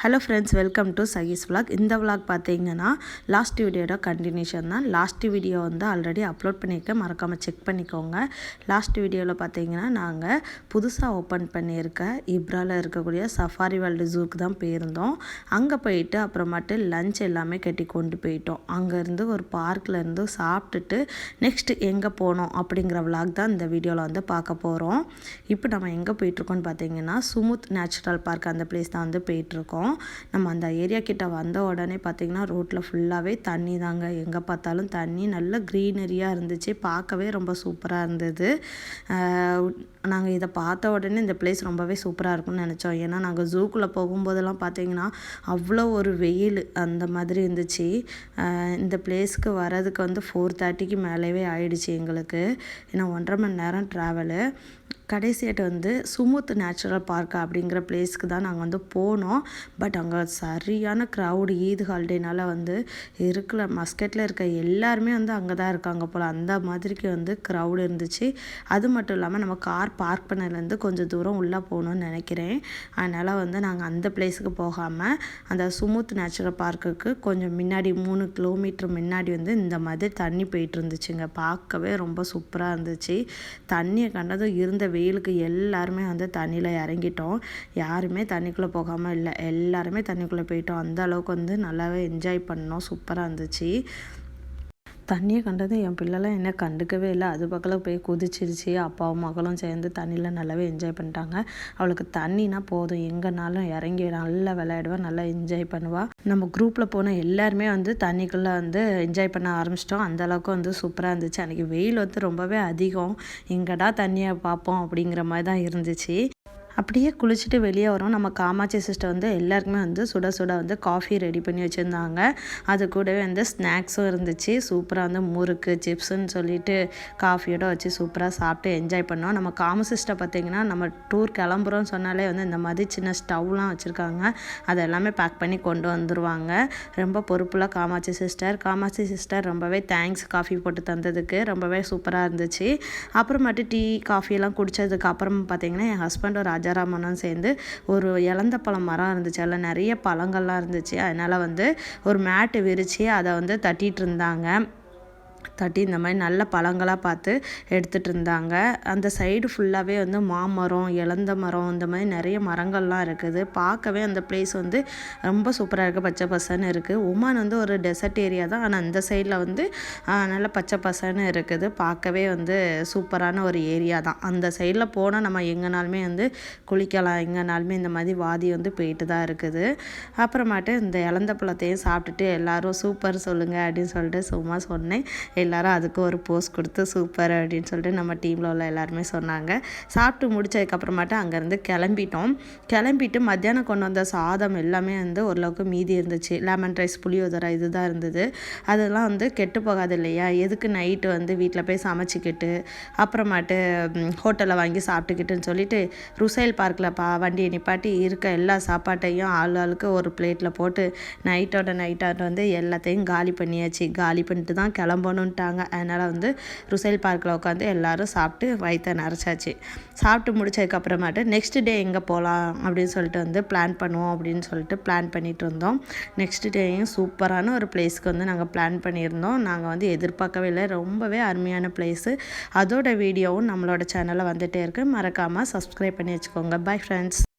Hello friends, welcome to Sakis vlog. இந்த vlog பார்த்தீங்கன்னா last வீடியோட கண்டினியூஷன் தான். லாஸ்ட் வீடியோ வந்து ஆல்ரெடி அப்லோட் பண்ணியிருக்கேன், மறக்காமல் செக் பண்ணிக்கோங்க. லாஸ்ட் வீடியோவில் பார்த்தீங்கன்னா நாங்கள் புதுசாக ஓப்பன் பண்ணியிருக்க இப்ராவில் இருக்கக்கூடிய சஃபாரி வேர்ல்டு ஜூக்கு தான் போயிருந்தோம். அங்கே போயிட்டு அப்புறமாட்டு லஞ்ச் எல்லாமே கட்டி கொண்டு போயிட்டோம். அங்கேருந்து ஒரு பார்க்கில் இருந்து சாப்பிட்டுட்டு நெக்ஸ்ட்டு எங்கே போனோம் அப்படிங்கிற vlog தான் இந்த வீடியோவில் வந்து பார்க்க போகிறோம். இப்போ நம்ம எங்கே போயிட்டுருக்கோம்னு பார்த்தீங்கன்னா சுமுத் நேச்சுரல் பார்க், அந்த பிளேஸ் தான் வந்து போயிட்டுருக்கோம். நம்ம அந்த ஏரியா கிட்ட வந்த உடனே பார்த்திங்கன்னா ரோட்டில் ஃபுல்லாகவே தண்ணி தாங்க. எங்கே பார்த்தாலும் தண்ணி, நல்ல க்ரீனரியாக இருந்துச்சு, பார்க்கவே ரொம்ப சூப்பராக இருந்தது. நாங்கள் இதை பார்த்த உடனே இந்த பிளேஸ் ரொம்பவே சூப்பராக இருக்கும்னு நினச்சோம். ஏன்னா நாங்கள் ஜூக்குள்ளே போகும்போதெல்லாம் பார்த்திங்கன்னா அவ்வளோ ஒரு வெயில் அந்த மாதிரி இருந்துச்சு. இந்த பிளேஸ்க்கு வரதுக்கு வந்து 4:30க்கு மேலேவே ஆயிடுச்சு எங்களுக்கு. ஏன்னா 1.5 மணி நேரம் ட்ராவலு. கடைசியாட்டு வந்து சுமுத் நேச்சுரல் பார்க் அப்படிங்கிற பிளேஸ்க்கு தான் நாங்கள் வந்து போனோம். பட் அங்கே சரியான க்ரௌடு. ஈத் ஹாலிடேனால் வந்து மஸ்கட்டில் இருக்க எல்லாருமே வந்து அங்கே தான் இருக்காங்க போல், அந்த மாதிரிக்கு வந்து க்ரௌடு இருந்துச்சு. அது மட்டும் இல்லாமல் நம்ம கார் பார்க் பண்ணலேருந்து கொஞ்சம் தூரம் உள்ளே போகணுன்னு நினைக்கிறேன். அதனால் வந்து நாங்கள் அந்த பிளேஸுக்கு போகாமல் அந்த சுமுத் நேச்சுரல் பார்க்குக்கு கொஞ்சம் முன்னாடி 3 கிலோமீட்டர் முன்னாடி வந்து இந்த மாதிரி தண்ணி போயிட்டு இருந்துச்சுங்க. பார்க்கவே ரொம்ப சூப்பராக இருந்துச்சு. தண்ணியை கண்டதும் இருந்த வெயிலுக்கு எல்லாருமே வந்து தண்ணியில் இறங்கிட்டோம். யாருமே தண்ணிக்குள்ளே போகாமல் இல்லை, எல்லாருமே தண்ணிக்குள்ளே போயிட்டோம். அந்த அளவுக்கு வந்து நல்லாவே என்ஜாய் பண்ணோம். சூப்பராக இருந்துச்சு. தண்ணியை கண்டதும் என் பிள்ளைலாம் என்ன கண்டுக்கவே இல்லை, அது பக்கத்தில் போய் குதிச்சிருச்சு. அப்பாவும் மகளும் சேர்ந்து தண்ணியில் நல்லாவே என்ஜாய் பண்ணிட்டாங்க. அவளுக்கு தண்ணினா போதும், எங்கேனாலும் இறங்கி நல்லா விளையாடுவா, நல்லா என்ஜாய் பண்ணுவாள். நம்ம குரூப்பில் போன எல்லாருமே வந்து தண்ணிக்குள்ளே வந்து என்ஜாய் பண்ண ஆரம்பிச்சிட்டோம். அந்தளவுக்கு வந்து சூப்பராக இருந்துச்சு. அன்றைக்கி வெயில் வந்து ரொம்பவே அதிகம், எங்கடா தண்ணியை பார்ப்போம் அப்படிங்கிற மாதிரி தான் இருந்துச்சு. அப்படியே குளிச்சுட்டு வெளியே வரோம். நம்ம காமாட்சி சிஸ்டர் வந்து எல்லாருக்குமே வந்து சுட சுட வந்து காஃபி ரெடி பண்ணி வச்சுருந்தாங்க. அது கூடவே வந்து ஸ்நாக்ஸும் இருந்துச்சு. சூப்பராக வந்து முறுக்கு, சிப்ஸுன்னு சொல்லிட்டு காஃபியோடு வச்சு சூப்பராக சாப்பிட்டு என்ஜாய் பண்ணோம். நம்ம காம சிஸ்டர் பார்த்திங்கன்னா நம்ம டூர் கிளம்புறோன்னு சொன்னாலே வந்து இந்த மாதிரி சின்ன ஸ்டவ்லாம் வச்சுருக்காங்க, அதை எல்லாமே பேக் பண்ணி கொண்டு வந்துடுவாங்க. ரொம்ப பொறுப்புள்ள காமாட்சி சிஸ்டர் ரொம்பவே தேங்க்ஸ் காஃபி போட்டு தந்ததுக்கு. ரொம்பவே சூப்பராக இருந்துச்சு. அப்புறமாட்டு டீ காஃபியெல்லாம் குடித்ததுக்கு அப்புறம் பார்த்திங்கன்னா என் ஹஸ்பண்டும் ராஜாராமனும் சேர்ந்து ஒரு இலந்த பழம் மரம் இருந்துச்சு, அதில் நிறைய பழங்கள்லாம் இருந்துச்சு. அதனால் வந்து ஒரு மேட்டு விரித்து அதை வந்து தட்டிகிட்டு இருந்தாங்க. தட்டி இந்த மாதிரி நல்ல பழங்களாக பார்த்து எடுத்துகிட்டு இருந்தாங்க. அந்த சைடு ஃபுல்லாகவே வந்து மாமரம், இலந்த மரம், இந்த மாதிரி நிறைய மரங்கள்லாம் இருக்குது. பார்க்கவே அந்த பிளேஸ் வந்து ரொம்ப சூப்பராக இருக்குது, பச்சை பசன்னு இருக்குது. ஒமான் வந்து ஒரு டெசர்ட் ஏரியா தான், ஆனால் அந்த சைடில் வந்து நல்ல பச்சை பசன்னு இருக்குது. பார்க்கவே வந்து சூப்பரான ஒரு ஏரியா தான். அந்த சைடில் போனால் நம்ம எங்கேனாலுமே வந்து குளிக்கலாம், எங்கேனாலுமே இந்த மாதிரி வாதி வந்து போயிட்டு தான் இருக்குது. அப்புறமாட்டு இந்த இலந்த பழத்தையும் சாப்பிட்டுட்டு எல்லோரும் சூப்பர் சொல்லுங்கள் அப்படின்னு சொல்லிட்டு சும்மா சொன்னேன். எல்லாரும் அதுக்கு ஒரு போஸ்ட் கொடுத்து சூப்பர் அப்படின்னு சொல்லிட்டு நம்ம டீமில் உள்ள எல்லாருமே சொன்னாங்க. சாப்பிட்டு முடிச்சதுக்கப்புறமாட்டு அங்கேருந்து கிளம்பிட்டு மத்தியானம் கொண்டு வந்த சாதம் எல்லாமே வந்து ஓரளவுக்கு மீதி இருந்துச்சு. லெமன் ரைஸ், புளியோதரை இதுதான் இருந்தது. அதெல்லாம் வந்து கெட்டு போகாது இல்லையா, எதுக்கு நைட்டு வந்து வீட்டில் போய் சமைச்சிக்கிட்டு அப்புறமாட்டு ஹோட்டலில் வாங்கி சாப்பிட்டுக்கிட்டுன்னு சொல்லிட்டு ருசைல் பார்க்கில் வண்டியை நிப்பாட்டி இருக்க எல்லா சாப்பாட்டையும் ஆளுக்கு ஒரு பிளேட்டில் போட்டு நைட்டாக வந்து எல்லாத்தையும் காலி பண்ணியாச்சு. காலி பண்ணிட்டு தான் கிளம்பணுன்ட்டாங்க. அதனால் வந்து ருசைல் பார்க்கில் உட்காந்து எல்லோரும் சாப்பிட்டு வயிற்ற நிறச்சாச்சு. சாப்பிட்டு முடிச்சதுக்கப்புறமாட்டு நெக்ஸ்ட் டே எங்கே போகலாம் அப்படின்னு சொல்லிட்டு வந்து பிளான் பண்ணுவோம் அப்படின்னு சொல்லிட்டு பிளான் பண்ணிகிட்டு இருந்தோம். நெக்ஸ்ட் டேயும் சூப்பரான ஒரு பிளேஸ்க்கு வந்து நாங்கள் பிளான் பண்ணியிருந்தோம். நாங்கள் வந்து எதிர்பார்க்கவே இல்லை, ரொம்பவே அருமையான பிளேஸு. அதோட வீடியோவும் நம்மளோட சேனலில் வந்துகிட்டே இருக்குது, மறக்காமல் சப்ஸ்கிரைப் பண்ணி வச்சுக்கோங்க. Bye friends.